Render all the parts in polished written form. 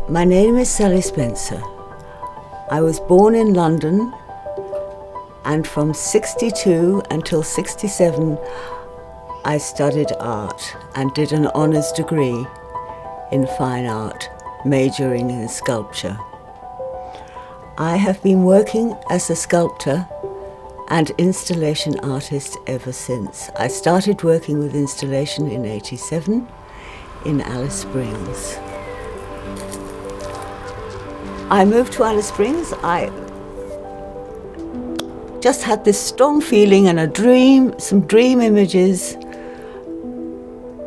My name is Sally Spencer. I was born in London, and from 62 until 67 I studied art and did an honours degree in fine art, majoring in sculpture. I have been working as a sculptor and installation artist ever since. I started working with installation in '87 in Alice Springs. I moved to Alice Springs. I just had this strong feeling and a dream, some dream images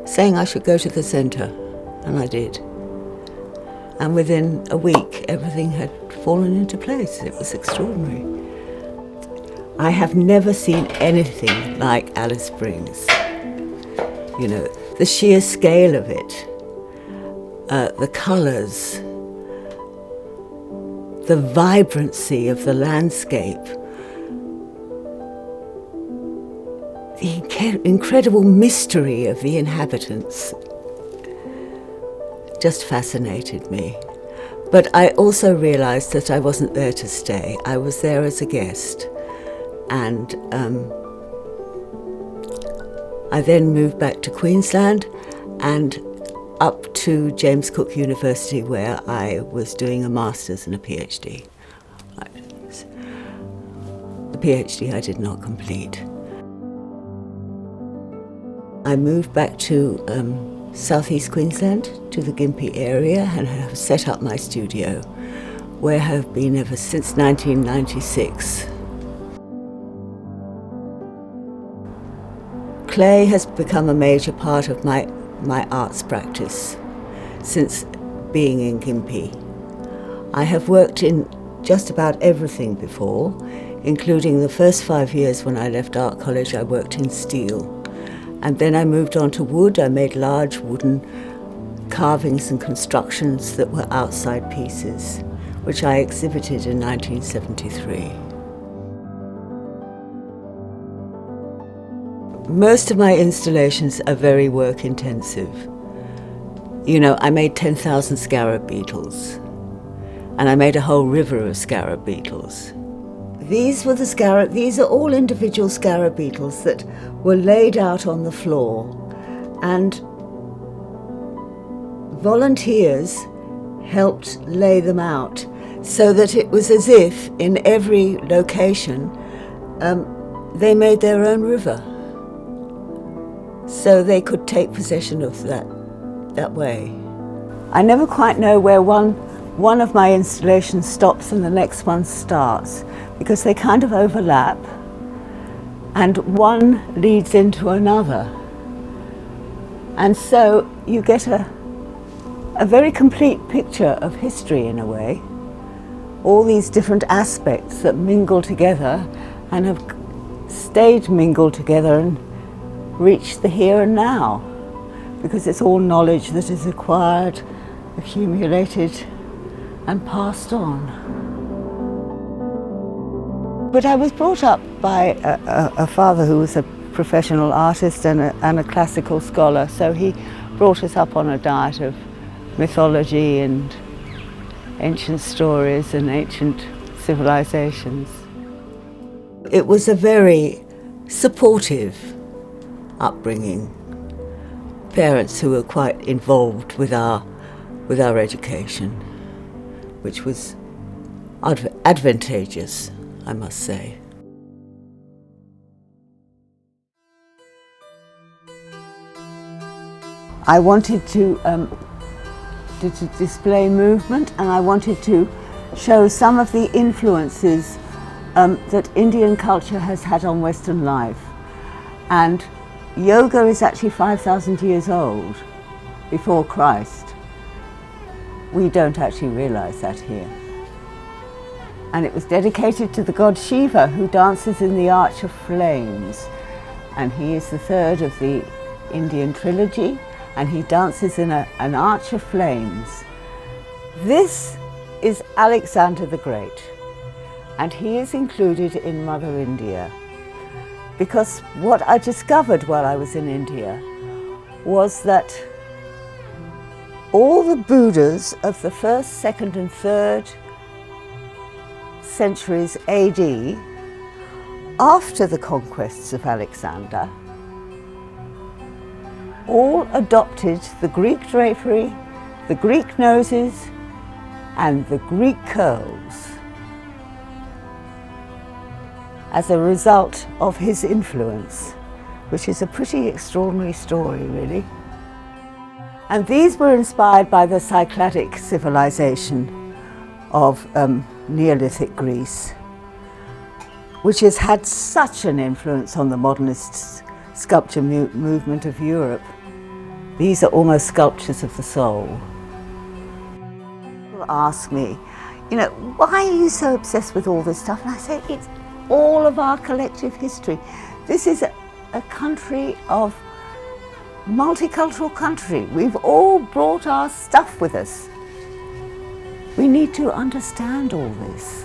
saying I should go to the centre, and I did. And within a week, everything had fallen into place. It was extraordinary. I have never seen anything like Alice Springs. You know, the sheer scale of it, the colours, the vibrancy of the landscape, the incredible mystery of the inhabitants just fascinated me. But I also realised that I wasn't there to stay. I was there as a guest. And I then moved back to Queensland and up to James Cook University, where I was doing a master's and a PhD. The PhD I did not complete. I moved back to southeast Queensland, to the Gympie area, and have set up my studio, where I have been ever since 1996. Clay has become a major part of my arts practice since being in Gympie. I have worked in just about everything before, including the first 5 years when I left art college. I worked in steel. And then I moved on to wood. I made large wooden carvings and constructions that were outside pieces, which I exhibited in 1973. Most of my installations are very work intensive. You know, I made 10,000 scarab beetles, and I made a whole river of scarab beetles. These are all individual scarab beetles that were laid out on the floor, and volunteers helped lay them out so that it was as if in every location they made their own river, so they could take possession of that way. I never quite know where one of my installations stops and the next one starts, because they kind of overlap and one leads into another. And so you get a very complete picture of history in a way. All these different aspects that mingle together and have stayed mingled together and reached the here and now, because it's all knowledge that is acquired, accumulated and passed on. But I was brought up by a father who was a professional artist and a classical scholar, so he brought us up on a diet of mythology and ancient stories and ancient civilizations. It was a very supportive upbringing. Parents who were quite involved with our education, which was advantageous, I must say. I wanted to display movement, and I wanted to show some of the influences that Indian culture has had on Western life. And yoga is actually 5,000 years old, before Christ. We don't actually realize that here. And it was dedicated to the god Shiva, who dances in the Arch of Flames. And he is the third of the Indian trilogy, and he dances in an Arch of Flames. This is Alexander the Great, and he is included in Mother India, because what I discovered while I was in India was that all the Buddhas of the 1st, 2nd and 3rd centuries AD, after the conquests of Alexander, all adopted the Greek drapery, the Greek noses and the Greek curls as a result of his influence, which is a pretty extraordinary story, really. And these were inspired by the Cycladic civilization of Neolithic Greece, which has had such an influence on the modernist sculpture movement of Europe. These are almost sculptures of the soul. People ask me, you know, why are you so obsessed with all this stuff? And I say, it's all of our collective history. This is a country of multicultural country. We've all brought our stuff with us. We need to understand all this,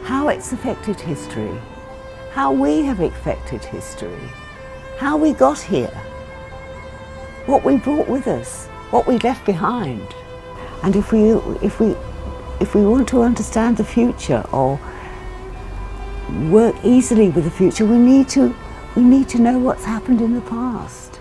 how it's affected history, how we have affected history, how we got here, what we brought with us, what we left behind. And if we want to understand the future or work easily with the future, we need to know what's happened in the past.